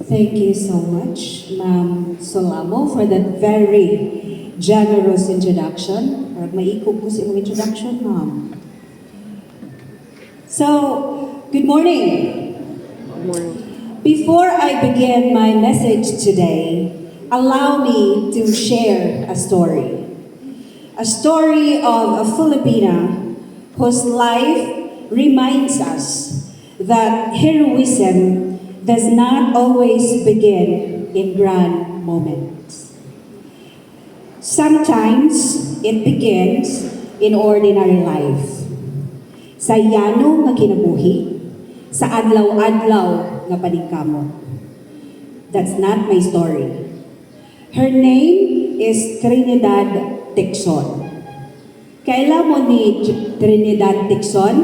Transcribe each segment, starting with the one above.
Thank you so much, Ma'am Solamo, for that very generous introduction. Parang maikog ko sa imong introduction, Ma'am. So, good morning. Before I begin my message today, allow me to share a story. A story of a Filipina whose life reminds us that heroism does not always begin in grand moments. Sometimes it begins in ordinary life. Sa yano nga kinabuhi, sa adlaw-adlaw nga paningkamot. That's not my story. Her name is Trinidad Tixon. Kailan mo ni Trinidad Tixon?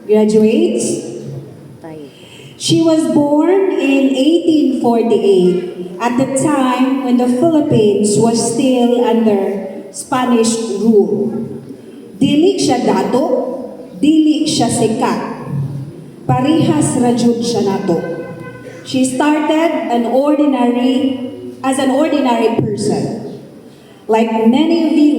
Graduates? She was born in 1848 at the time when the Philippines was still under Spanish rule. Dili siya dato, dili siya sikat. Parihas rajud siya nato. She started as an ordinary person. Like many of you,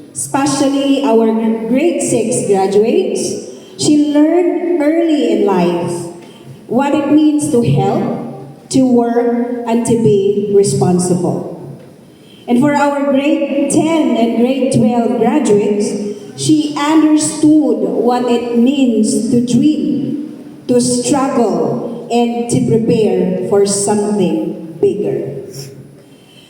especially our grade 6 graduates, she learned early in life what it means to help, to work, and to be responsible. And for our grade 10 and grade 12 graduates, she understood what it means to dream, to struggle, and to prepare for something bigger.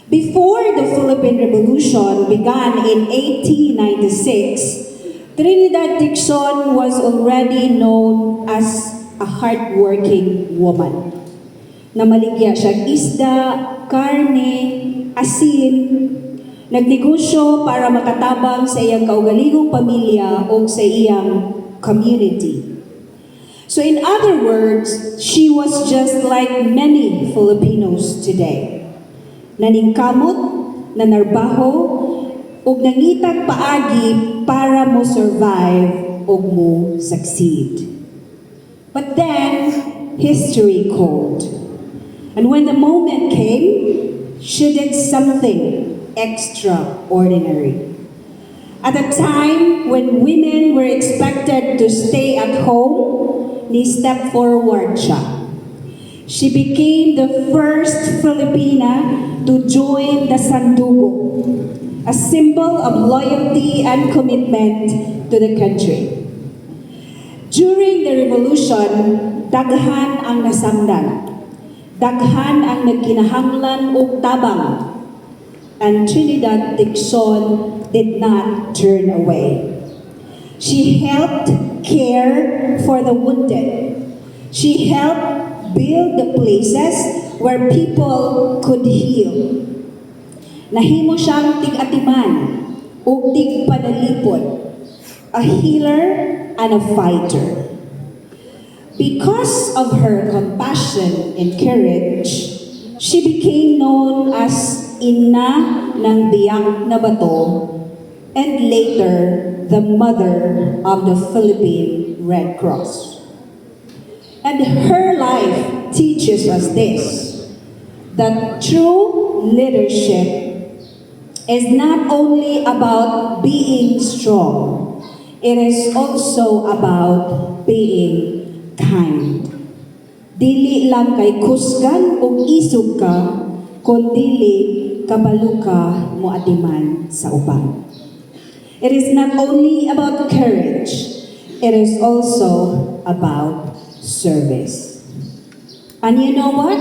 Before the Philippine Revolution began in 1896, Trinidad Tixon was already known as a hardworking woman. Namaligya siya isda, karne, asin, nagnegosyo para makatabang sa iyang kaugalingong pamilya o sa iyang community. So in other words, she was just like many Filipinos today. Naningkamot, nanarbaho, ug nangitag paagi para mo survive ug mo succeed. But then, history called. And when the moment came, she did something extraordinary. At a time when women were expected to stay at home, ni step forward siya. She became the first Filipina to join the Sandugo, a symbol of loyalty and commitment to the country. During the revolution, daghan ang nasamdan. Daghan ang nagkinahanglan og tabang. And Trinidad Tixon did not turn away. She helped care for the wounded. She helped build the places where people could heal. Nahimo siyang tig-atiman ug tig-panalipod, a healer and a fighter. Because of her compassion and courage, she became known as Ina ng Biyak na Bato and later the mother of the Philippine Red Cross. And her life teaches us this, that true leadership is not only about being strong, it is also about being kind. Dili lang kay kusgan o isog ka, kundi kabalo ka mo atiman sa uban. It is not only about courage, it is also about service. And you know what?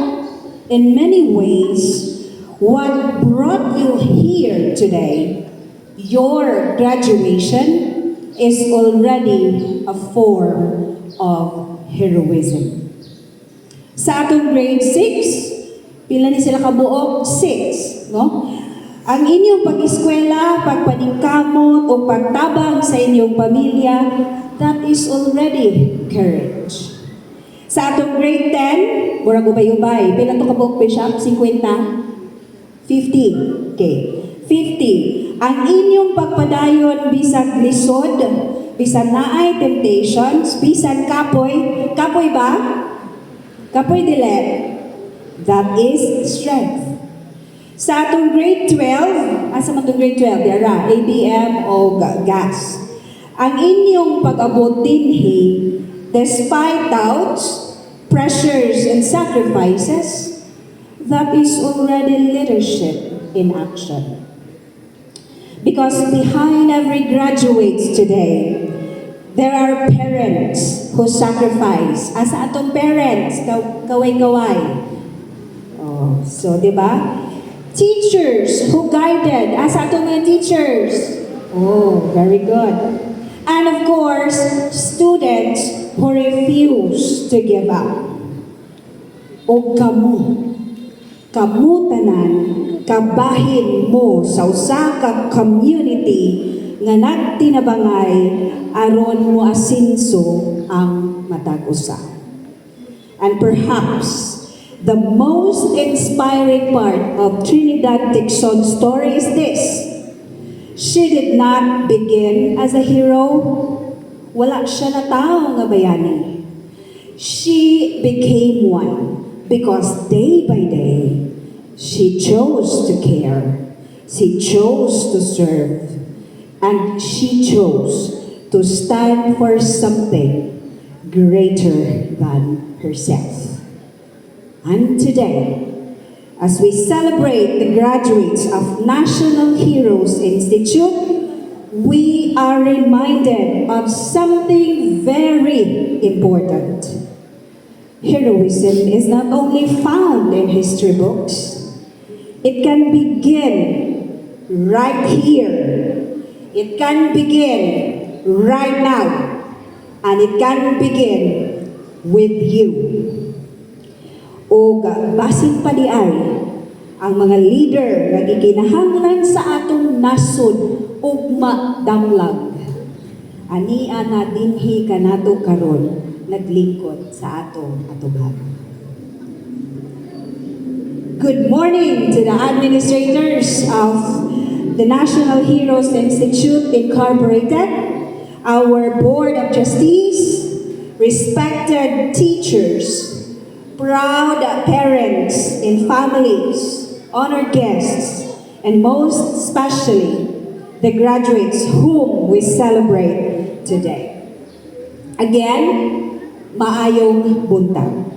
In many ways, what brought you here today, your graduation, is already a form of heroism. Sa atong grade 6, pila ni sila kabuok? 6, no? Ang inyong pag-eskwela, pagpaningkamot o pagtabang sa inyong pamilya, that is already courage. Sa atong grade 10, murag ubay-ubay, pila to kabuok, Bishop? 50? 50. Okay. 50. ang inyong pagpadayon bisag lisod, bisan naay temptations, bisan kapoy, kapoy ba? Kapoy dili. That is strength. Sa atong grade 12, asa man itong grade 12, yara, ABM o gas. Ang inyong pag-abot dinhi, despite doubts, pressures, and sacrifices, that is already leadership in action. Because behind every graduate today, there are parents who sacrifice. Asa atong parents, kaway-kaway. Oh, so, di ba? Teachers who guided. Asa atong mga teachers? Oh, very good. And of course, students who refuse to give up. O kamu tanan, kabahin mo sa usa ka community nga nagtinabangay aron mo asinso ang matag usa. And perhaps the most inspiring part of Trinidad Dixon's story is this. She did not begin as a hero. Wala siya na tao nga bayani. She became one because day by day, she chose to care. She chose to serve. And she chose to stand for something greater than herself. And today, as we celebrate the graduates of National Heroes Institute, we are reminded of something very important. Heroism is not only found in history books, it can begin right here. It can begin right now. And it can begin with you. O basin pa di ay ang mga leader nga gikinahanglan sa atong nasod ugma damlag. Ania na dinhi kanato karon naglingkod sa atong atuban. Good morning to the administrators of the National Heroes Institute Incorporated, our Board of Trustees, respected teachers, proud parents and families, honored guests, and most especially the graduates whom we celebrate today. Again, maayong buntag.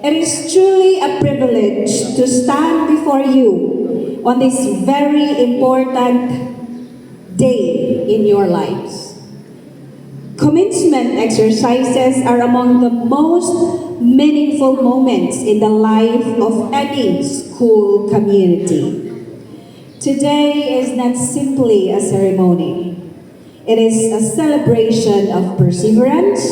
It is truly a privilege to stand before you on this very important day in your lives. Commencement exercises are among the most meaningful moments in the life of any school community. Today is not simply a ceremony. It is a celebration of perseverance,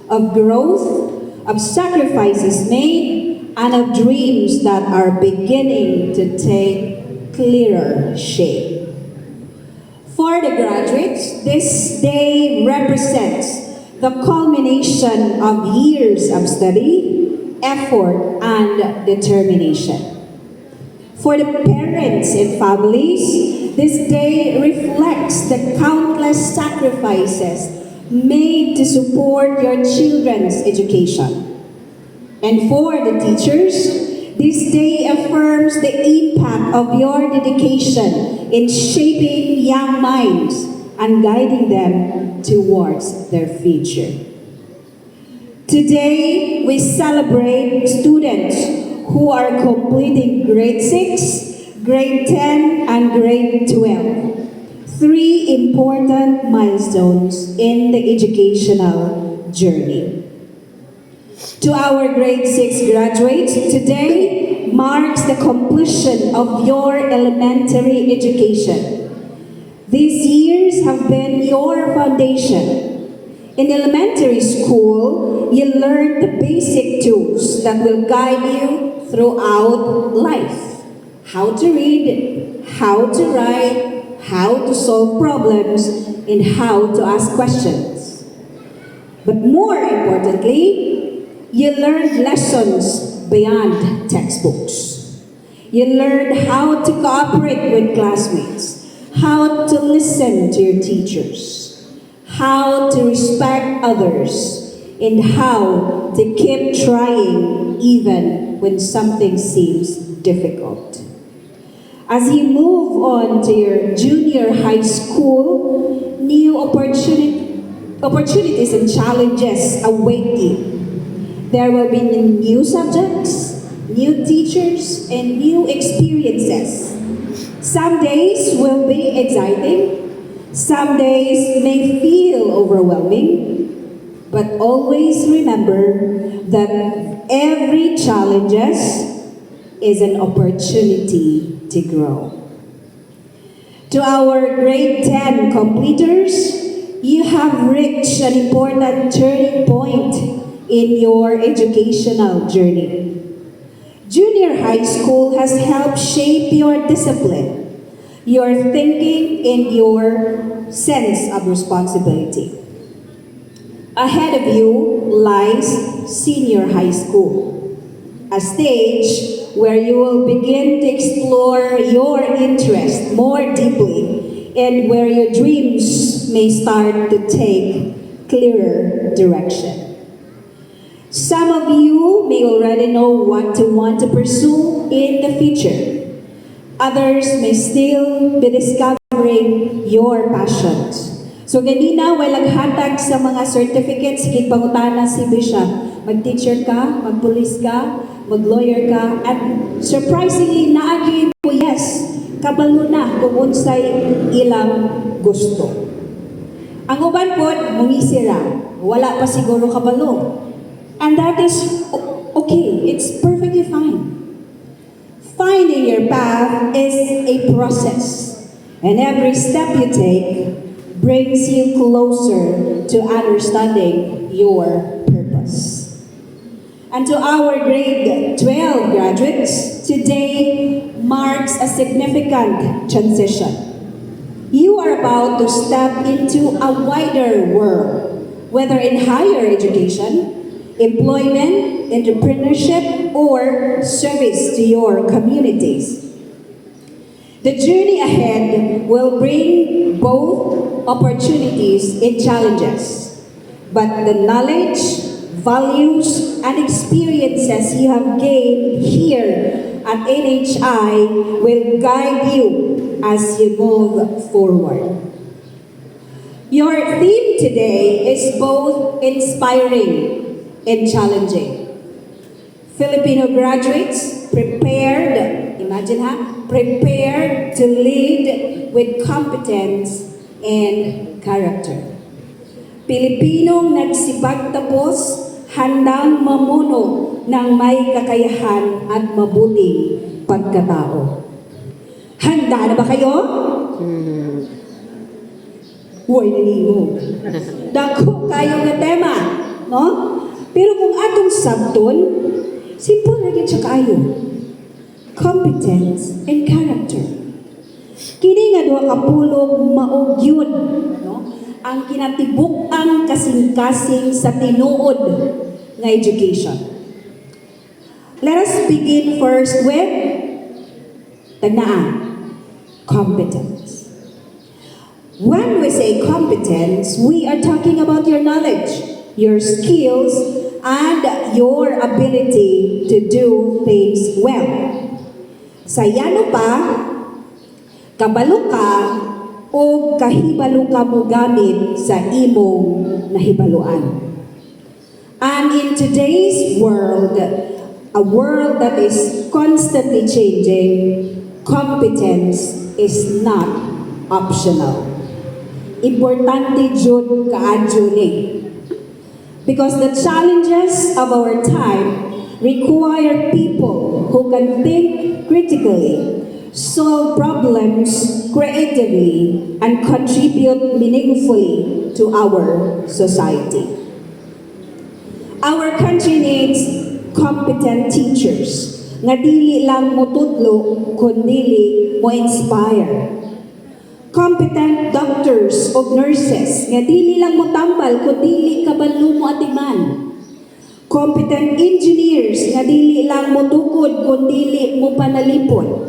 of growth, of sacrifices made, and of dreams that are beginning to take clearer shape. For the graduates, this day represents the culmination of years of study, effort, and determination. For the parents and families, this day reflects the countless sacrifices made to support your children's education. And for the teachers, this day affirms the impact of your dedication in shaping young minds and guiding them towards their future. Today, we celebrate students who are completing grade 6, grade 10, and grade 12. 3 important milestones in the educational journey. To our grade 6 graduates, today marks the completion of your elementary education. These years have been your foundation. In elementary school, you learn the basic tools that will guide you throughout life. How to read, how to write, how to solve problems, and how to ask questions. But more importantly, you learn lessons beyond textbooks. You learned how to cooperate with classmates, how to listen to your teachers, how to respect others, and how to keep trying even when something seems difficult. As you move on to your junior high school, new opportunities and challenges await you. There will be new subjects, new teachers, and new experiences. Some days will be exciting, some days may feel overwhelming, but always remember that every challenge is an opportunity to grow. To our grade 10 completers, you have reached an important turning point in your educational journey. Junior high school has helped shape your discipline, your thinking, and your sense of responsibility. Ahead of you lies senior high school, a stage where you will begin to explore your interests more deeply and where your dreams may start to take clearer direction. Some of you may already know what to want to pursue in the future. Others may still be discovering your passions. So ganina, walang hatag sa mga certificates, sige pangutana si Bishop. Mag-teacher ka, mag-police ka, mag-lawyer ka, at surprisingly, naagin ko yes, kabalo na kung unsay ilang gusto. Ang uban po, mungisira, wala pa siguro kabalo. And that is okay, it's perfectly fine. Finding your path is a process, and every step you take brings you closer to understanding your purpose. And to our grade 12 graduates, today marks a significant transition. You are about to step into a wider world, whether in higher education, employment, entrepreneurship, or service to your communities. The journey ahead will bring both opportunities and challenges, but the knowledge, values, and experiences you have gained here at NHI will guide you as you move forward. Your theme today is both inspiring and challenging. Filipino graduates prepared, imagine prepared to lead with competence and character. Pilipinong nagsipagtapos, handang mamuno ng may kakayahan at mabuting pagkatao. Handa na ba kayo? Huwag nanimo. Dako kayo nga tema, no? Pero kung atong sabton, simple na siya kayo. Competence and character. Kini nga duha ka pulong maog yun, no? Ang kinatibuk-ang kasing-kasing sa tinuod nga education. Let us begin first with tagnaan, competence. When we say competence, we are talking about your knowledge, your skills, and your ability to do things well. Sayano pa, kabalo ka, o kahibalo ka mo gamit sa imong nahibaluan. And in today's world, a world that is constantly changing, competence is not optional. Importante jud kaadyo ni. Because the challenges of our time require people who can think critically, solve problems creatively, and contribute meaningfully to our society. Our country needs competent teachers nga dili lang mo tudlo kundi mo inspire. Competent doctors o nurses nga dili lang mo tambal kundi kabalo mo atiman. Competent engineers nga dili lang mo tukod kun dili mo panalipon.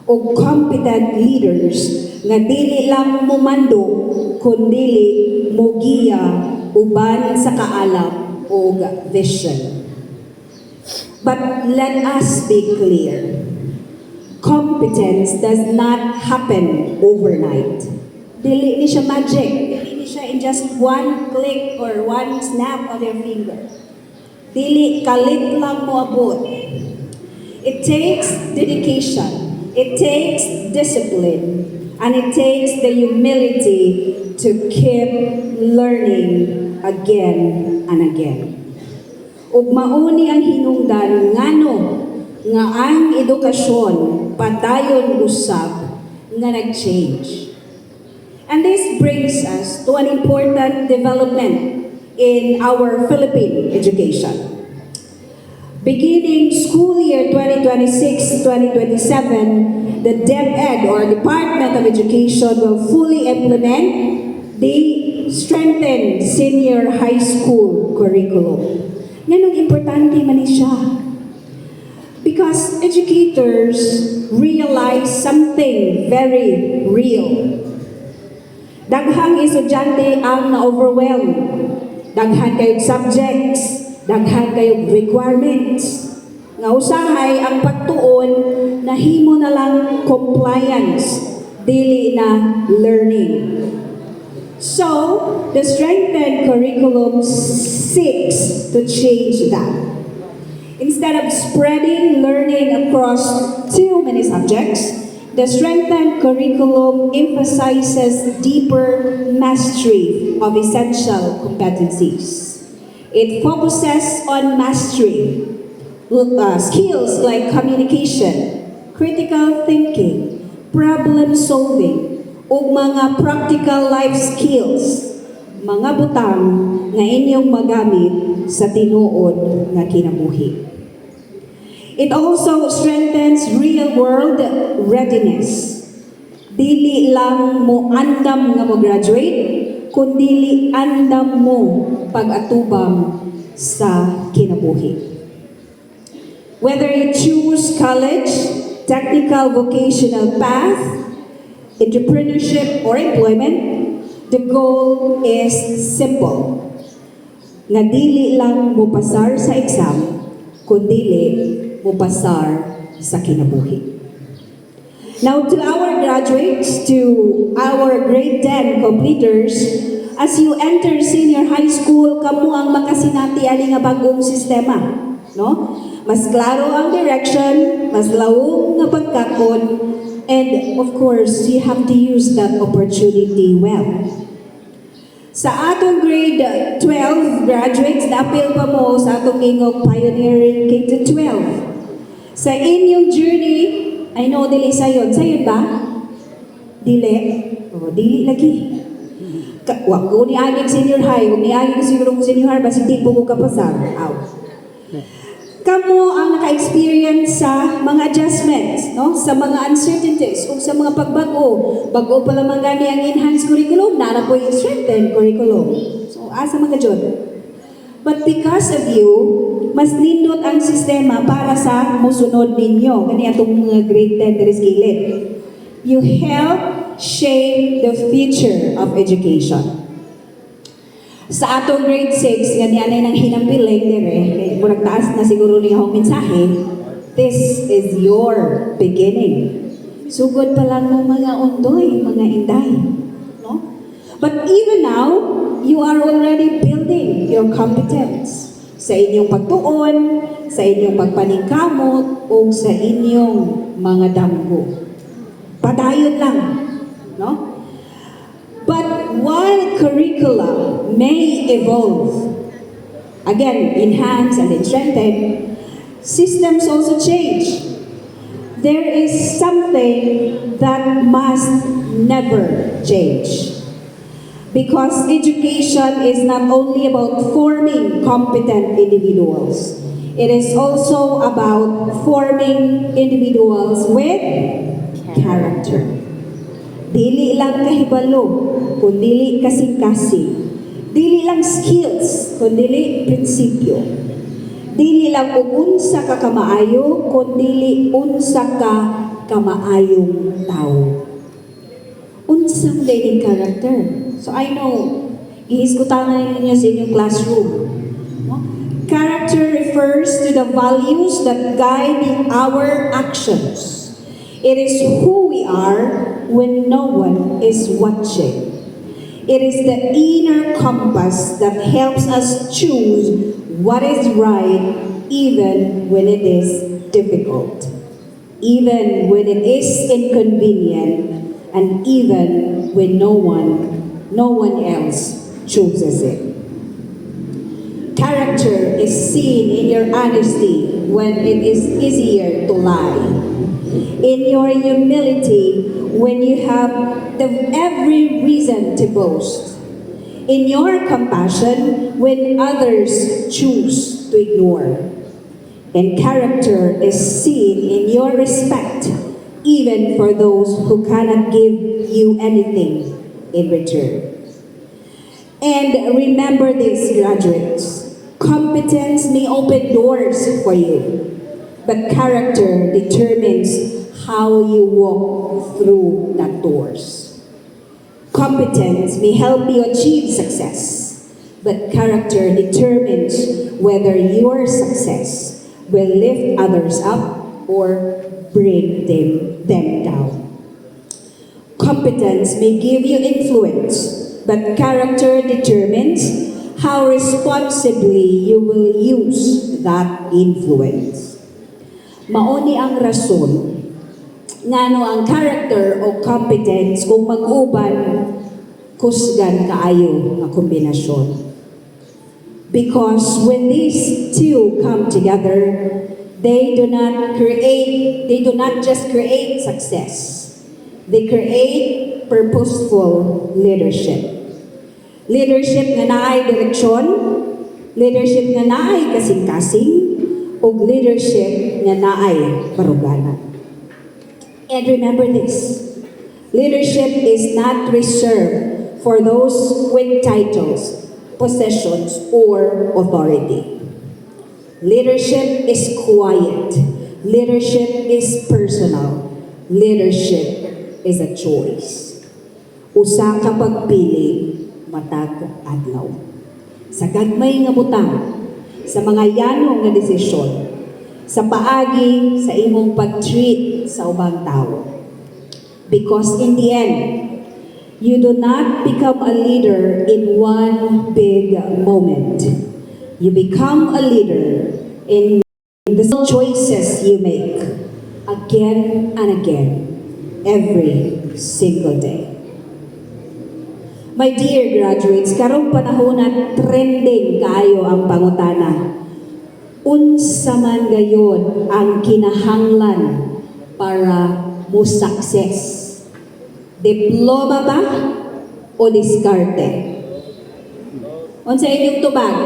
O competent leaders nga dili lang mo mando kun dili mo giya uban sa kaalam o vision. But let us be clear. Competence does not happen overnight. Dili ni siya magic. Dili ni siya in just one click or one snap of your finger. Dili kalit lang mo abot. It takes dedication. It takes discipline. And it takes the humility to keep learning again and again. Ug mauni ang hinungdan ngano nga ang edukasyon padayon usab nga nag-change. And this brings us to an important development in our Philippine education. Beginning school year 2026-2027, the DepEd or Department of Education will fully implement the strengthened senior high school curriculum. Ganun importante man siya. Because educators realize something very real. Daghang estudyante ang na-overwhelm. Daghan kayong subjects, daghan kayong requirements. Nga usahay ang pagtuon na himo na lang compliance, dili na learning. So, the strengthened curriculum seeks to change that. Instead of spreading learning across too many subjects, the strengthened curriculum emphasizes deeper mastery of essential competencies. It focuses on mastery, skills like communication, critical thinking, problem solving, o mga practical life skills, mga butang nga inyong magamit sa tinuod nga kinabuhi. It also strengthens real-world readiness. Dili lang mo andam nga mo graduate, kundi andam mo pag-atubang sa kinabuhi. Whether you choose college, technical vocational path, entrepreneurship, or employment, the goal is simple. Nga dili lang mo pasar sa exam, kundi mo pasar sa kinabuhi. Now to our graduates, to our grade 10 completers, as you enter senior high school, kamo ang makasinati ani nga bagong sistema, no? Mas klaro ang direction, mas lawom nga pagkakon, and of course, you have to use that opportunity well. Sa atong grade 12 graduates, na-appeal pa mo sa atong ingog pioneering K-12. Sa inyong journey, I know dili sayon. Sayon ba? Dili? O, dili lagi. Wag ko ni aging senior high, kung ni aging siguro senior high, basi di po ko kapasar. Kamo ang naka-experience sa mga adjustments, no? Sa mga uncertainties, o sa mga pagbago. Bago pa lamang gani ang enhanced curriculum, nara po yung strengthened curriculum. So, asa mga dyan. But because of you, mas nindot ang sistema para sa musunod ninyo. Gani atong mga grade 10 there is gilid. You help shape the future of education. Sa atong grade 6, ganyan nang hinampiling dire, murag taas na siguro niya akong mensahe, this is your beginning. Sugod pa lang ng mga undoy, mga inday. No? But even now, you are already building your competence sa inyong pagtuon, sa inyong pagpaningkamot, o sa inyong mga damgo. Padayon lang. No? But while curricula may evolve, again, enhance and strengthen, systems also change. There is something that must never change. Because education is not only about forming competent individuals, it is also about forming individuals with character. Dili lang kahibalo, kundi kasing-kasing. Dili lang skills, kundi prinsipyo. Dili lang og unsa ka kamaayo, kundi unsa ka kamaayong tao. Unsang dating character. So I know, ihisgutangan ninyo sa inyong classroom. No? Character refers to the values that guide our actions. It is who we are when no one is watching. It is the inner compass that helps us choose what is right even when it is difficult, even when it is inconvenient, and even when no one else chooses it. Character is seen in your honesty when it is easier to lie, in your humility when you have every reason to boast, in your compassion when others choose to ignore. And character is seen in your respect even for those who cannot give you anything in return. And remember this, graduates. Competence may open doors for you, but character determines how you walk through that doors. Competence may help you achieve success, but character determines whether your success will lift others up or bring them down. Competence may give you influence, but character determines how responsibly you will use that influence. Mauni ang rason ngano ang character o competence kung mag-uban kusgan kaayo nga kombinasyon. Because when these two come together, they do not just create success. They create purposeful leadership. Leadership nga naay direksyon, leadership nga naay kasing-kasing, o leadership nga naay baruganan. And remember this, leadership is not reserved for those with titles, possessions, or authority. Leadership is quiet. Leadership is personal. Leadership is a choice. Usa ka pagpili, matag adlaw. Sa gagmay nga butang, sa mga yanong nga desisyon, sa paagi sa imong pag-treat sa ubang tao. Because in the end, you do not become a leader in one big moment. You become a leader in the choices you make again and again, every single day. My dear graduates, karong panahon na trending kaayo ang pangutana. Unsa man gayon ang kinahanglan para mo success? Diploma ba o diskarte? Unsa inyong tubag?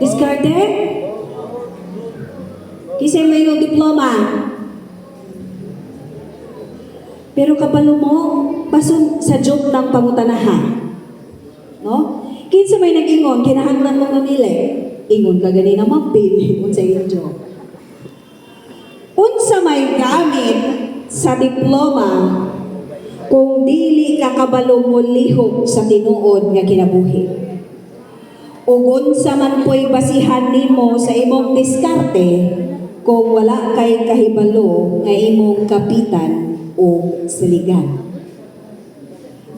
Diskarte? Kisay mo yung diploma? Pero kabalo mo, basun sa joke ng pangutanahan. No? Kinsa may nag-ingon, kinahanglan mo mamili. Ingon ka ganina mapili kung sa inyong joke. Unsa may gamit sa diploma kung dili ka kabalo mo lihok sa tinuod nga kinabuhi. Ug unsa man po'y basihan nimo sa imong diskarte kung wala kay kahibalo nga imong kapitan o siligan.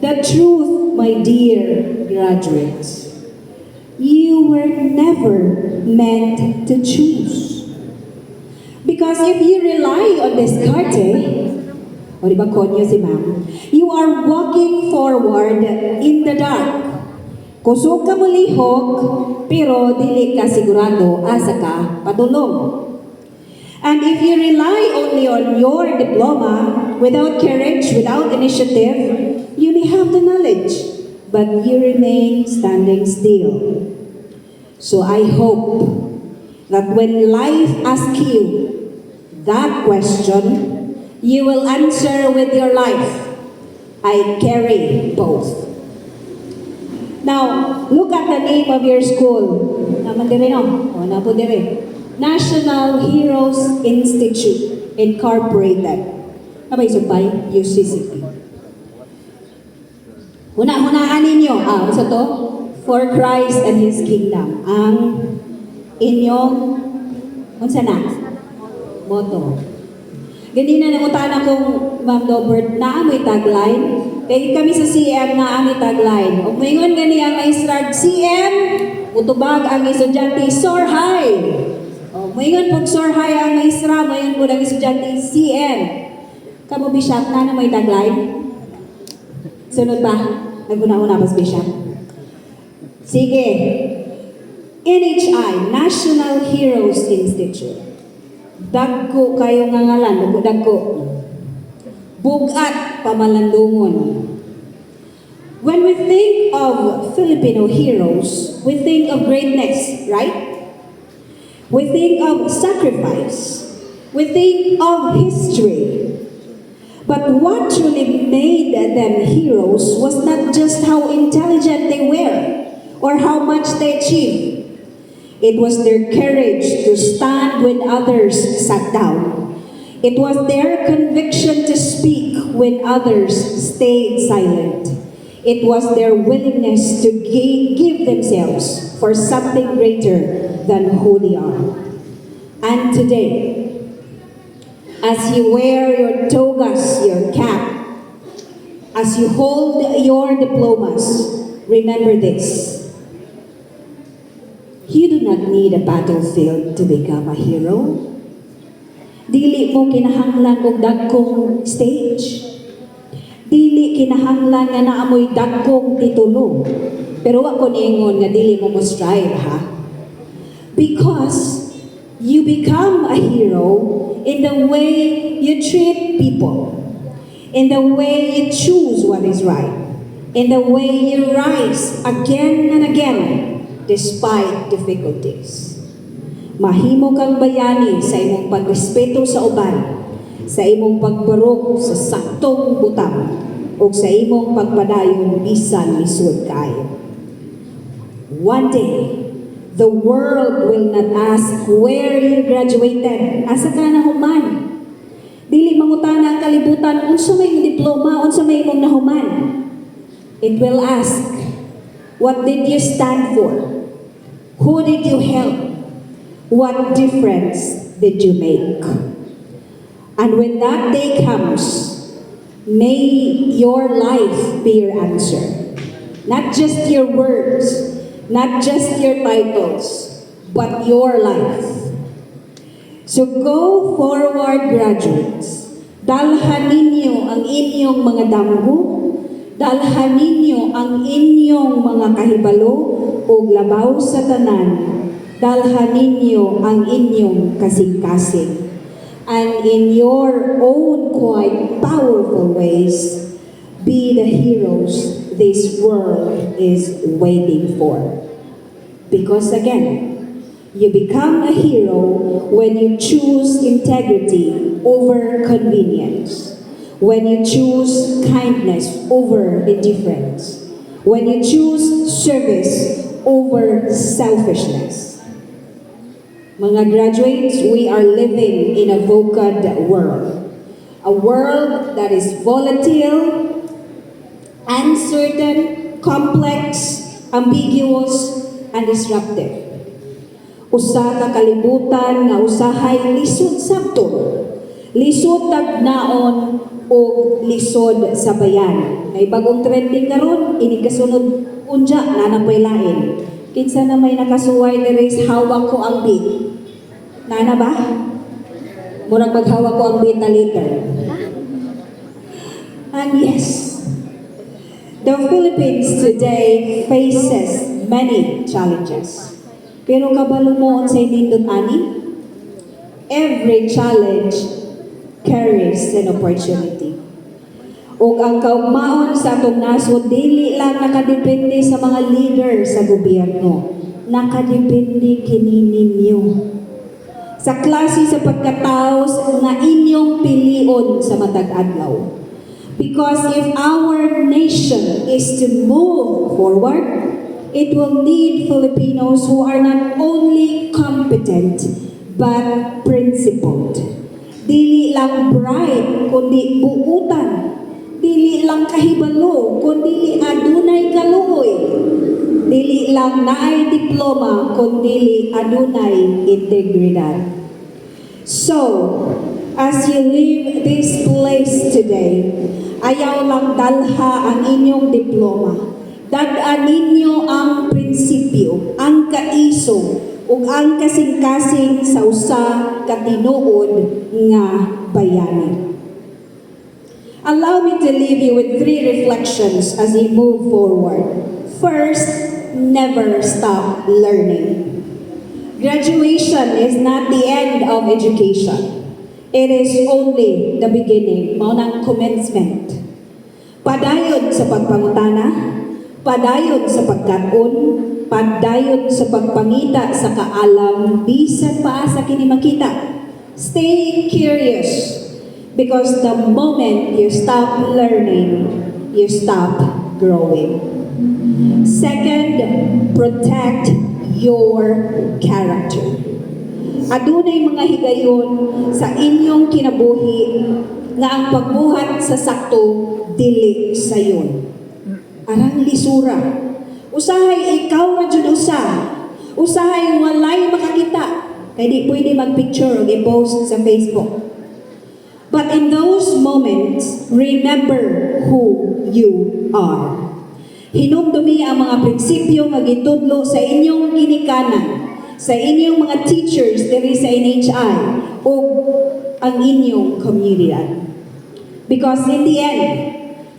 The truth, my dear graduates, you were never meant to choose. Because if you rely on diskarte, o di ba konyo si ma'am, you are walking forward in the dark. Kusog ka mo lihok, pero dili ka sigurado asa ka padulong. And if you rely only on your diploma, without courage, without initiative, you may have the knowledge, but you remain standing still. So I hope that when life asks you that question, you will answer with your life. I carry both. Now, look at the name of your school. Naman dire no? O, napo dire. National Heroes Institute Incorporated. Abay, subay, UCCP. Hunaan ninyo, isa to? For Christ and His Kingdom. Ang inyong, unsa na? Motto. Ganina nangutaan akong Ma'am Dobert na amoy tagline. Kaya kami sa CM na amoy tagline. O ngayon gani ang maestra CM, utubag ang estudyante soar high. O ngayon pag soar high ang maestra, ngayon po ang estudyante CM. Kamu Bishop na may tagline? Sunod pa? Naguna-una ba Bishop? Sige. NHI, National Heroes Institute. Dagko kayo nga ngalan, dagko. Bugat pamalandungon. When we think of Filipino heroes, we think of greatness, right? We think of sacrifice. We think of history. But what truly made them heroes was not just how intelligent they were or how much they achieved. It was their courage to stand when others sat down. It was their conviction to speak when others stayed silent. It was their willingness to give themselves for something greater than who they are. And today, as you wear your togas, your cap, as you hold your diplomas, remember this. You do not need a battlefield to become a hero. Dili mo kinahanglan og dagkong stage. Dili kinahanglan nga naamoy dagkong titulo. Pero wa ko niingon nga dili mo mo strive ha. Because you become a hero in the way you treat people. In the way you choose what is right. In the way you rise again and again despite difficulties. Mahimo kang bayani sa imong pagrespeto sa uban, sa imong pagbarog sa saktong butang, o sa imong pagpadayon bisan lisod kayo. One day, the world will not ask where you graduated, asa ka na human. Dili mangutana ang kalibutan, unsa may diploma, unsa may imong nahuman. It will ask, what did you stand for? Who did you help? What difference did you make? And when that day comes, may your life be your answer. Not just your words, not just your titles, but your life. So go forward, graduates. Dalhan ninyo ang inyong mga damgo, dalhan ninyo ang inyong mga kahibalo o labaw sa tanan, dalhan ninyo ang inyong kasing-kasing. And in your own quite powerful ways, be the heroes this world is waiting for. Because again, you become a hero when you choose integrity over convenience, when you choose kindness over indifference, when you choose service over selfishness. Mga graduates, we are living in a VOCAD world. A world that is volatile, uncertain, complex, ambiguous, and disruptive. Usa ka kalibutan nga usahay lisod sabton, lisod tagnaon o lisod sa bayan. May bagong trending karon, ini kasunod unja na napay lain. Kinsa na may nakasuway ni race hawak ko ang beat. Nana ba? Murag maghawak ko ang beat na later. And yes, the Philippines today faces many challenges. Pero kabalo mo sa nindot ani? Every challenge carries an opportunity. O ang kaugmaon sa atong nasod, dili lang nakadepende sa mga leader sa gobyerno. Nakadepende kini ninyo. Sa klase sa pagkataos nga inyong pilion sa matag adlaw. Because if our nation is to move forward, it will need Filipinos who are not only competent, but principled. Dili lang bright, kundi buutan. Dili lang kahibalo, kundi adunay kaluoy. Dili lang naay diploma, kundi adunay integridad. So, as you leave this place today, ayaw lang dalha ang inyong diploma. Dag-an ninyo ang prinsipyo, ang kaiso, ug ang kasing-kasing sa usa ka tinuod nga bayani. Allow me to leave you with 3 reflections as we move forward. First, never stop learning. Graduation is not the end of education. It is only the beginning, mao nang commencement. Padayon sa pagpangutana, padayon sa pagkat-on, padayon sa pagpangita sa kaalam, bisan pa sa kini makita. Stay curious, because the moment you stop learning, you stop growing. Second, protect your character. Adunay mga higayon sa inyong kinabuhi nga ang pagbuhat sa sakto dili sayon. Arang lisura. Usahay ikaw nga jud usa. Usahay walay makakita. Kay di pwede mag-picture o i-post sa Facebook. But in those moments, remember who you are. Hinumdumi ang mga prinsipyo nga gitudlo sa inyong ginikanan, sa inyong mga teachers diri sa NHI o ang inyong komunidad. Because in the end,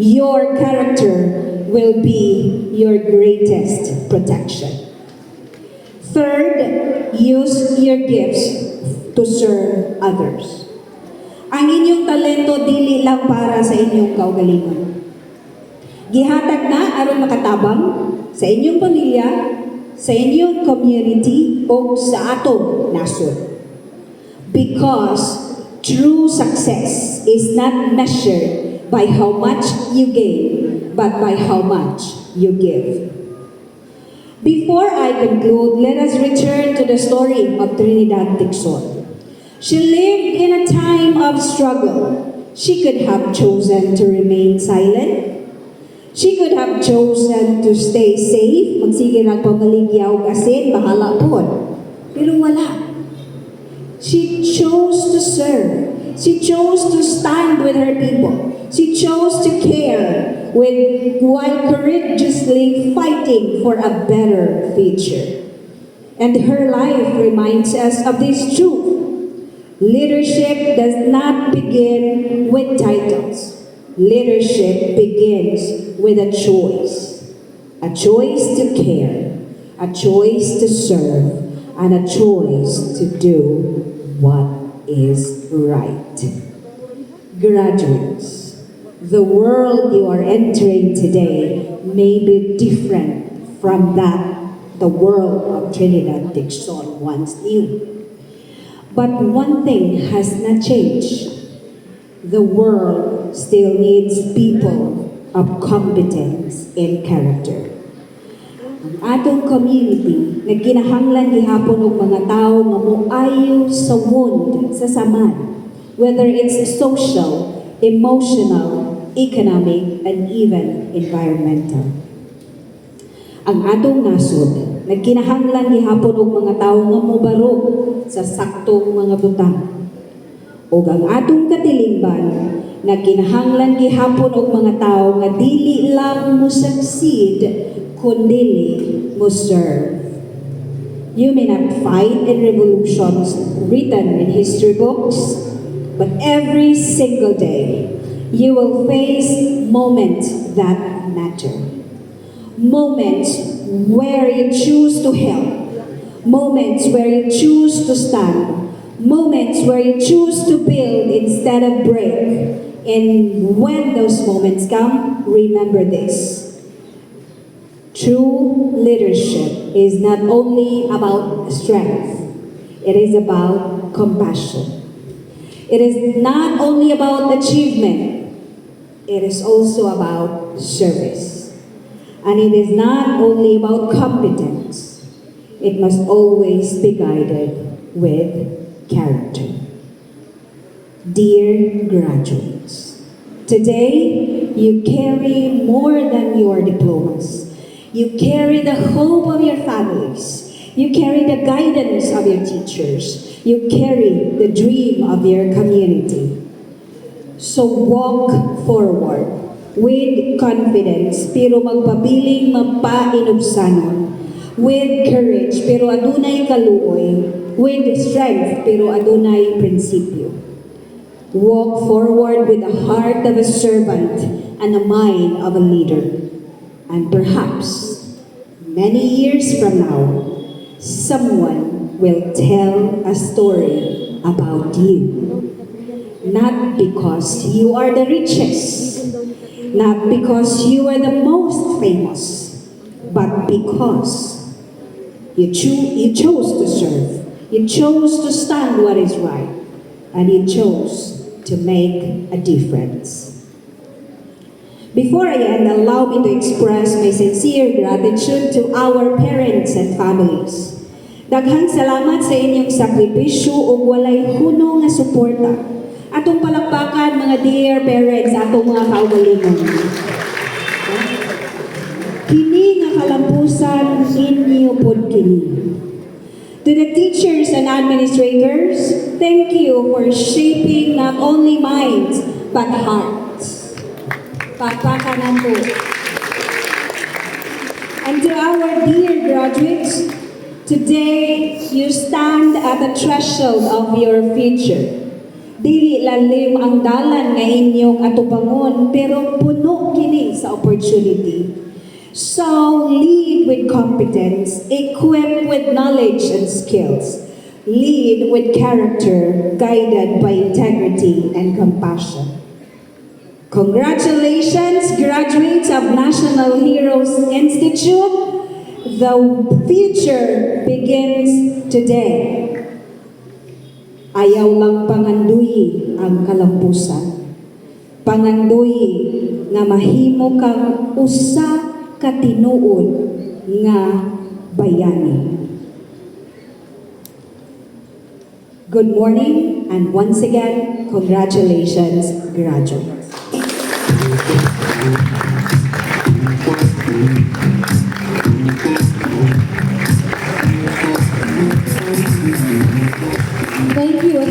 your character will be your greatest protection. Third, use your gifts to serve others. Ang inyong talento dili lang para sa inyong kaugalingon. Gihatag na aron makatabang sa inyong pamilya, sa inyong community o sa atong nasod. Because true success is not measured by how much you gain, but by how much you give. Before I conclude, let us return to the story of Trinidad Dixon. She lived in a time of struggle. She could have chosen to remain silent. She could have chosen to stay safe, magsige ng pamaligyaw kasi bahala po. Pero wala. She chose to serve. She chose to stand with her people. She chose to care while courageously fighting for a better future. And her life reminds us of this truth. Leadership does not begin with titles. Leadership begins with a choice to care, a choice to serve, and a choice to do what is right. Graduates, the world you are entering today may be different from that the world of Trinidad Dixon once knew. But one thing has not changed. The world still needs people of competence and character. Ang atong community na ginahanglan gihapon og mga tawo nga moayo sa wound, sa saman, whether it's social, emotional, economic, and even environmental. Ang atong nasod na ginahanglan gihapon og mga tawo nga mobarog sa saktong mga butang. O ang atong katilingban na kinahanglan gihapon og mga tawo nga dili lang mo succeed kundi mo serve. You may not fight in revolutions written in history books, but every single day you will face moments that matter. Moments where you choose to help. Moments where you choose to stand. Moments where you choose to build instead of break. And when those moments come, remember this. True leadership is not only about strength, it is about compassion. It is not only about achievement, it is also about service. And it is not only about competence, it must always be guided with character. Dear graduates, today you carry more than your diplomas. You carry the hope of your families. You carry the guidance of your teachers. You carry the dream of your community. So walk forward with confidence, pero magpabiling mapainubsanon. With courage, pero adunay kaluoy. With strength, pero adunay prinsipyo. Walk forward with the heart of a servant and a mind of a leader. And perhaps, many years from now, someone will tell a story about you. Not because you are the richest, not because you are the most famous, but because you chose to serve, you chose to stand what is right, and you chose to make a difference. Before I end, allow me to express my sincere gratitude to our parents and families. Daghang salamat sa inyong sakripisyo ug walay huno nga suporta. Atong palakpakan mga dear parents atong mga kaugalingon. Kini nga kalampusan inyo pod kini. To the teachers and administrators, thank you for shaping not only minds but hearts. Pakpakanan po. And to our dear graduates, today you stand at the threshold of your future. Dili lalim ang dalan nga inyong atubangon, pero puno kini sa opportunity. So lead with competence, equip with knowledge and skills. Lead with character, guided by integrity and compassion. Congratulations, graduates of National Heroes Institute. The future begins today. Ayaw lang panganduyi ang kalampusan. Panganduyi nga mahimo kang usa ka tinuod nga bayani. Good morning, and once again, congratulations, graduates.